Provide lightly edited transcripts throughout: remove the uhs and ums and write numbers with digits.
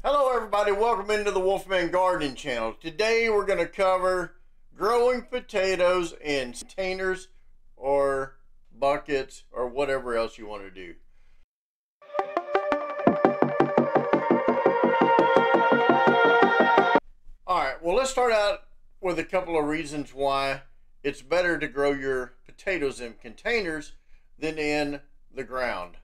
Hello everybody, welcome into the Wolfman Gardening channel. Today we're going to cover growing potatoes in containers or buckets or whatever else you want to do. Alright, well let's start out with a couple of reasons why it's better to grow your potatoes in containers than in the ground.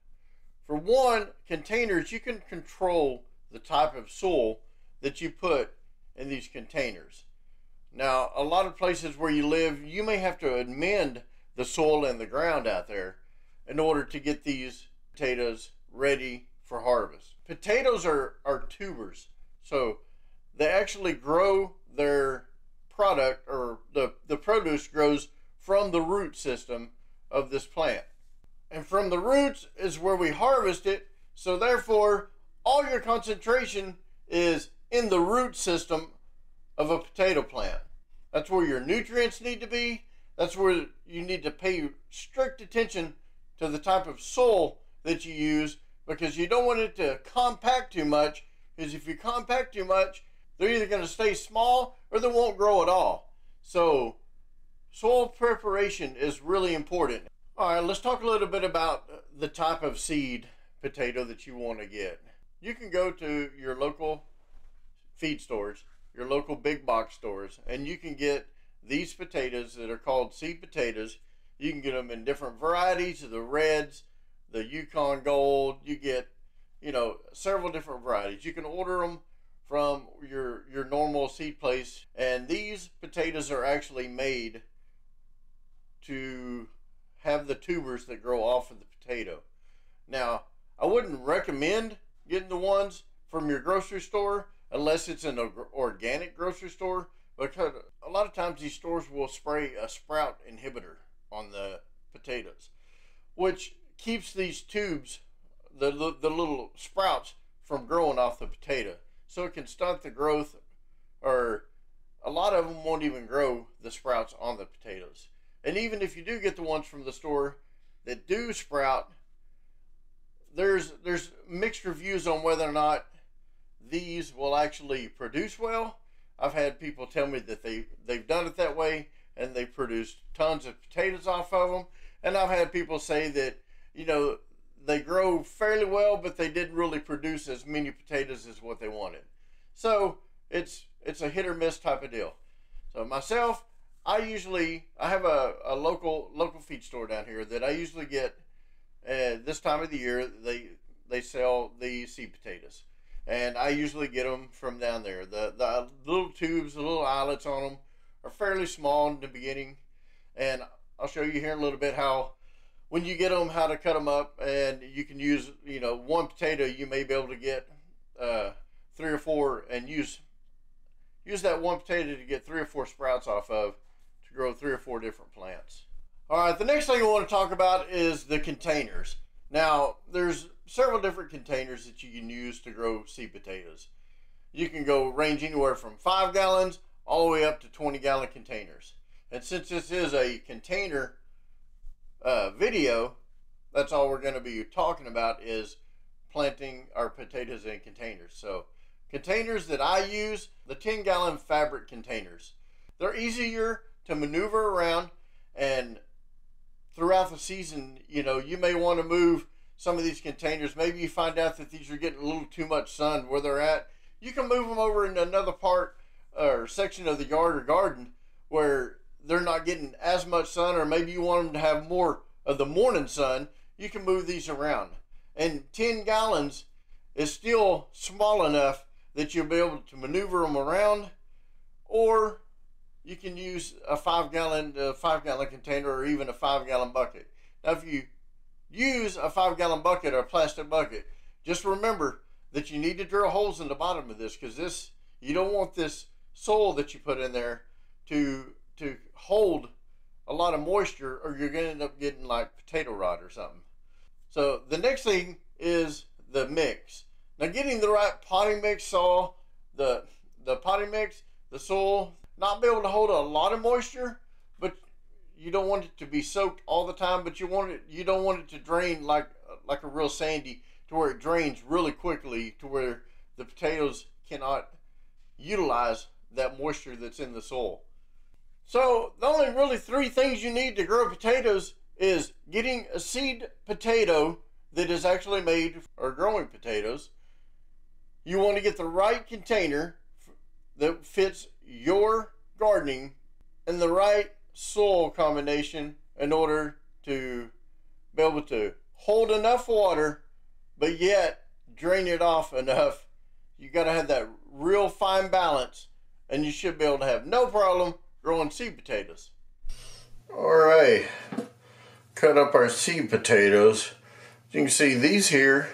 For one, containers, you can control the type of soil that you put in these containers. Now, a lot of places where you live, you may have to amend the soil in the ground out there in order to get these potatoes ready for harvest. Potatoes are tubers, so they actually grow their product, or the produce grows from the root system of this plant. And from the roots is where we harvest it, so therefore all your concentration is in the root system of a potato plant. That's where your nutrients need to be. That's where you need to pay strict attention to the type of soil that you use, because you don't want it to compact too much, because if you compact too much, they're either going to stay small or they won't grow at all. So soil preparation is really important. All right, let's talk a little bit about the type of seed potato that you want to get. You can go to your local feed stores, your local big box stores, and you can get these potatoes that are called seed potatoes. You can get them in different varieties of the reds, the Yukon Gold. You get, several different varieties. You can order them from your normal seed place, and these potatoes are actually made to have the tubers that grow off of the potato. Now, I wouldn't recommend getting the ones from your grocery store unless it's an organic grocery store, because a lot of times these stores will spray a sprout inhibitor on the potatoes, which keeps these tubes, the little sprouts, from growing off the potato. So it can stunt the growth, or a lot of them won't even grow the sprouts on the potatoes. And even if you do get the ones from the store that do sprout, there's mixed reviews on whether or not these will actually produce well. I've had people tell me that they've done it that way and they produced tons of potatoes off of them. And I've had people say that, they grow fairly well, but they didn't really produce as many potatoes as what they wanted. So it's a hit or miss type of deal. So myself, I have a local feed store down here that I usually get. This time of the year, they sell the seed potatoes, and I usually get them from down there. The little tubes, the little eyelets on them are fairly small in the beginning, and I'll show you here in a little bit how, when you get them, how to cut them up. And you can use, one potato, you may be able to get 3 or 4, and use that one potato to get 3 or 4 sprouts off of, to grow 3 or 4 different plants. All right, the next thing I want to talk about is the containers. Now, there's several different containers that you can use to grow seed potatoes. You can range anywhere from 5 gallons all the way up to 20-gallon containers. And since this is a container video, that's all we're going to be talking about, is planting our potatoes in containers. So containers that I use, the 10-gallon fabric containers. They're easier to maneuver around, and throughout the season, you may want to move some of these containers. Maybe you find out that these are getting a little too much sun where they're at. You can move them over into another part or section of the yard or garden where they're not getting as much sun, or maybe you want them to have more of the morning sun. You can move these around. And 10 gallons is still small enough that you'll be able to maneuver them around, or you can use a 5-gallon container, or even a 5-gallon bucket. Now, if you use a 5-gallon bucket or a plastic bucket, just remember that you need to drill holes in the bottom of this, because you don't want this soil that you put in there to hold a lot of moisture, or you're going to end up getting like potato rot or something. So the next thing is the mix. Now, getting the right potting mix soil, the potting mix, the soil, not be able to hold a lot of moisture, but you don't want it to be soaked all the time, but you don't want it to drain like a real sandy, to where it drains really quickly, to where the potatoes cannot utilize that moisture that's in the soil. So the only really three things you need to grow potatoes is getting a seed potato that is actually made for growing potatoes. You want to get the right container that fits your gardening and the right soil combination in order to be able to hold enough water but yet drain it off enough. You got to have that real fine balance, and you should be able to have no problem growing seed potatoes. Alright, cut up our seed potatoes. As you can see, these here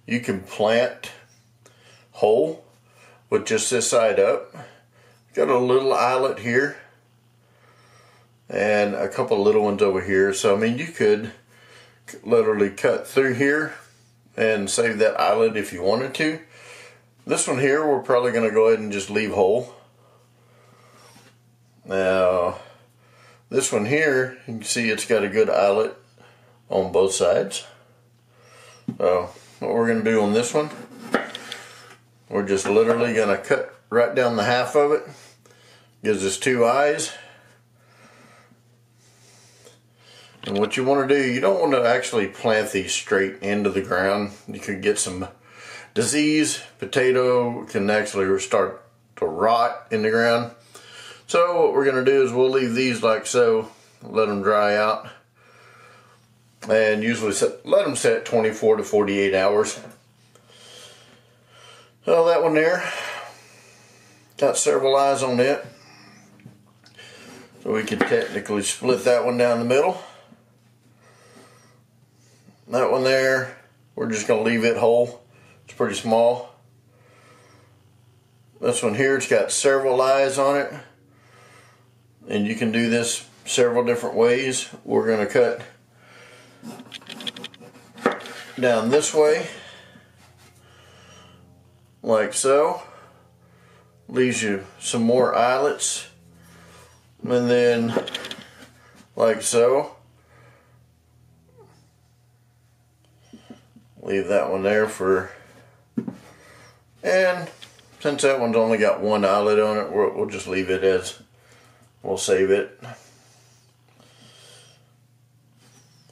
you can plant whole with just this side up. Got a little eyelet here and a couple little ones over here, so I mean you could literally cut through here and save that eyelet if you wanted to. This one here we're probably going to go ahead and just leave whole. Now this one here, you can see it's got a good eyelet on both sides. So what we're going to do on this one, we're just literally going to cut right down the half of it. Gives us two eyes. And what you want to do, you don't want to actually plant these straight into the ground. You could get some disease. Potato can actually start to rot in the ground. So what we're going to do is we'll leave these like so, let them dry out, and usually let them set 24 to 48 hours. So that one there, got several eyes on it. So we could technically split that one down the middle. That one there, we're just going to leave it whole. It's pretty small. This one here, it's got several eyes on it. And you can do this several different ways. We're going to cut down this way, like so. Leaves you some more eyelets. And then, like so. Leave that one there for, and since that one's only got one eyelet on it, we'll just leave it as, we'll save it.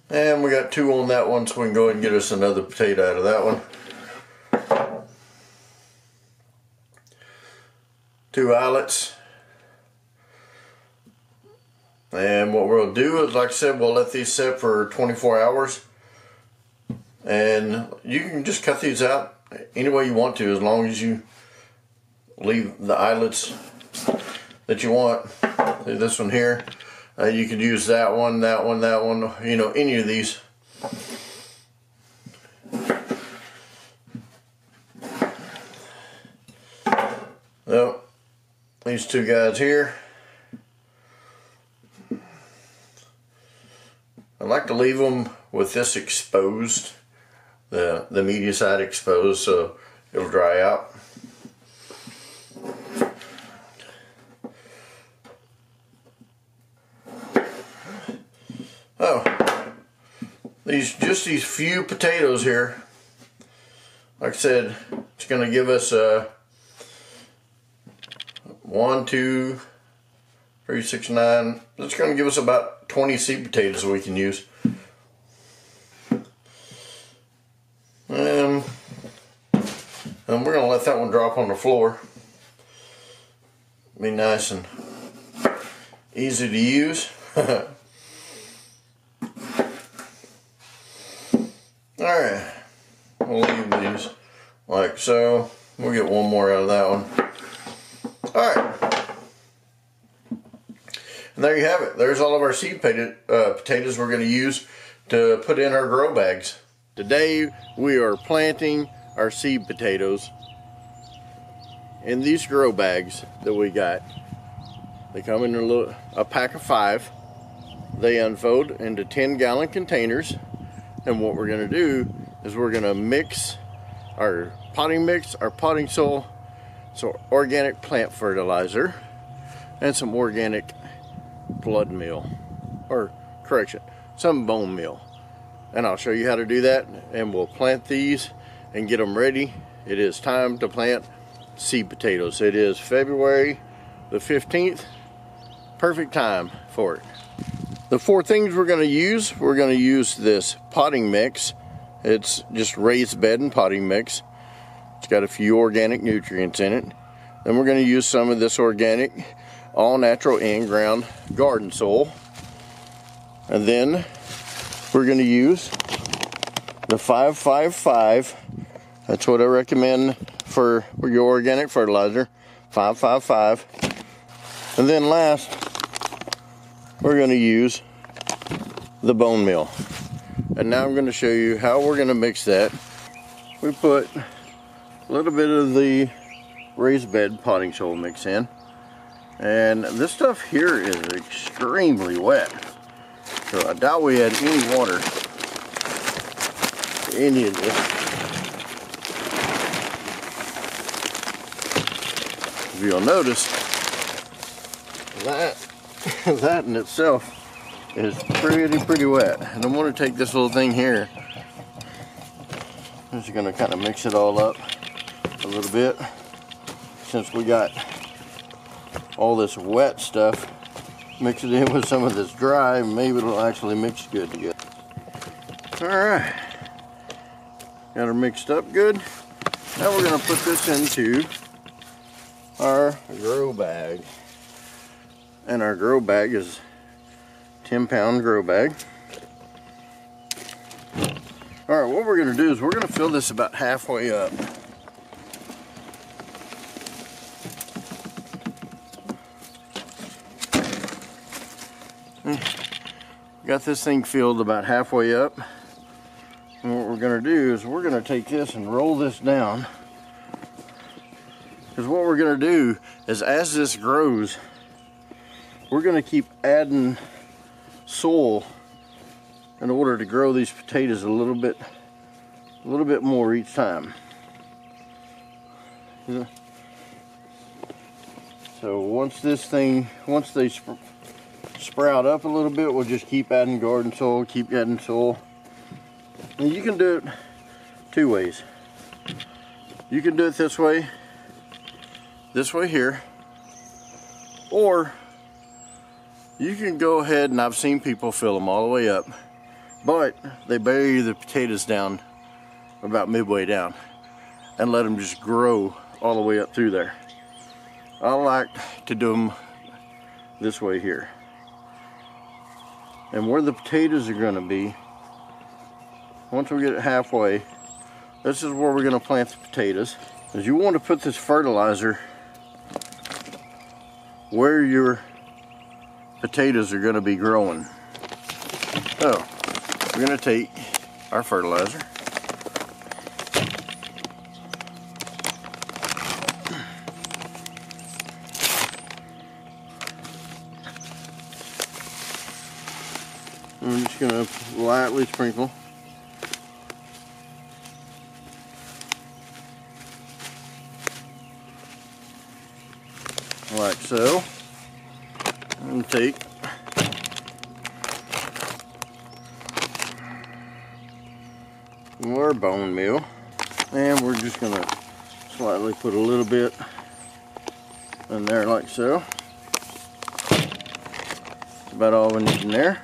And we got two on that one, so we can go ahead and get us another potato out of that one. Two eyelets. And what we'll do is, like I said, we'll let these set for 24 hours. And you can just cut these out any way you want to, as long as you leave the eyelets that you want. See this one here, you could use that one, that one, that one, you know, any of these. So these two guys here, I like to leave them with this exposed, the media side exposed, so it'll dry out. Oh, these few potatoes here, like I said, it's going to give us 1, 2, 3, 6, 9. It's going to give us about 20 seed potatoes that we can use. And we're going to let that one drop on the floor. Be nice and easy to use. Alright, we'll leave these like so. We'll get one more out of that one. Alright. And there you have it. There's all of our seed potatoes we're going to use to put in our grow bags. Today we are planting our seed potatoes in these grow bags that we got. They come in a pack of 5. They unfold into 10-gallon containers. And what we're going to do is we're going to mix, our potting soil, so organic plant fertilizer, and some organic blood meal, or correction, some bone meal. And I'll show you how to do that, and we'll plant these and get them ready it is time to plant seed potatoes. It is February the 15th. Perfect time for it. The 4 things we're going to use this potting mix. It's just raised bed and potting mix. It's got a few organic nutrients in it. Then we're going to use some of this organic, all natural in-ground garden soil. And then we're going to use the 555. That's what I recommend for your organic fertilizer, 555. And then last, we're going to use the bone meal. And now I'm going to show you how we're going to mix that. We put a little bit of the raised bed potting soil mix in. And this stuff here is extremely wet. So I doubt we had any water in any of this. If you'll notice, that in itself is pretty wet. And I'm going to take this little thing here. I'm just going to kind of mix it all up a little bit. Since we got all this wet stuff, mix it in with some of this dry, maybe it'll actually mix good together. Alright, got her mixed up good. Now we're going to put this into our grow bag. And our grow bag is 10-pound grow bag. Alright, what we're going to do is we're going to fill this about halfway up. Got this thing filled about halfway up. And what we're going to do is we're going to take this and roll this down. Because what we're going to do is as this grows, we're going to keep adding soil in order to grow these potatoes a little bit more each time. So once they sprout up a little bit, we'll just keep adding garden soil, keep adding soil. And you can do it 2 ways. You can do it this way here, or you can go ahead, and I've seen people fill them all the way up, but they bury the potatoes down about midway down and let them just grow all the way up through there. I like to do them this way here. And where the potatoes are going to be, once we get it halfway, this is where we're going to plant the potatoes. Is you want to put this fertilizer where your potatoes are going to be growing. So we're going to take our fertilizer, I'm just going to lightly sprinkle. Like so. And take more bone meal. And we're just going to slightly put a little bit in there like so. That's about all we need in there.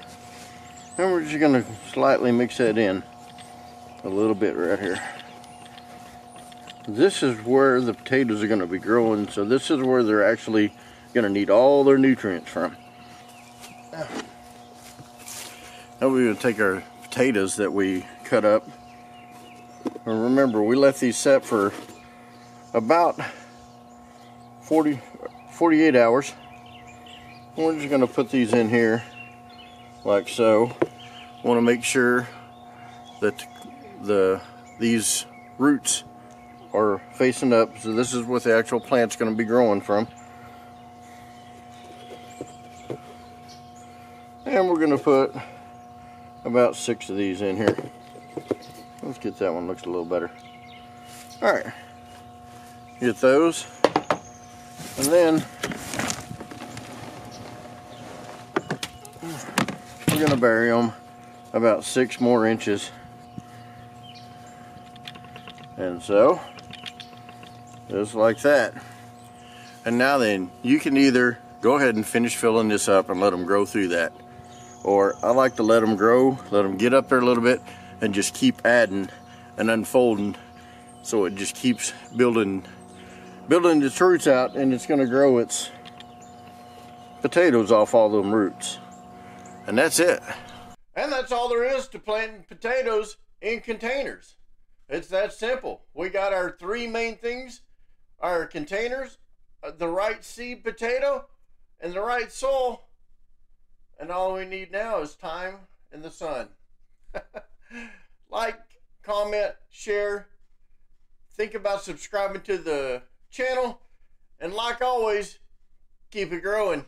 And we're just going to slightly mix that in a little bit right here. This is where the potatoes are going to be growing, so this is where they're actually going to need all their nutrients from. Now we're going to take our potatoes that we cut up. And remember, we left these set for about 48 hours. We're just going to put these in here like so. Want to make sure that these roots are facing up, so this is what the actual plant's going to be growing from. And we're going to put about 6 of these in here. Let's get that one, looks a little better. Alright, get those, and then we're going to bury them about 6 more inches. And so Just like that. And now then, you can either go ahead and finish filling this up and let them grow through that. Or I like to let them grow, let them get up there a little bit, and just keep adding and unfolding, so it just keeps building its roots out, and it's going to grow its potatoes off all them roots. And that's it. And that's all there is to planting potatoes in containers. It's that simple. We got our three main things: our containers, the right seed potato, and the right soil. And all we need now is time in the sun. Like, comment, share. Think about subscribing to the channel. And like always, keep it growing.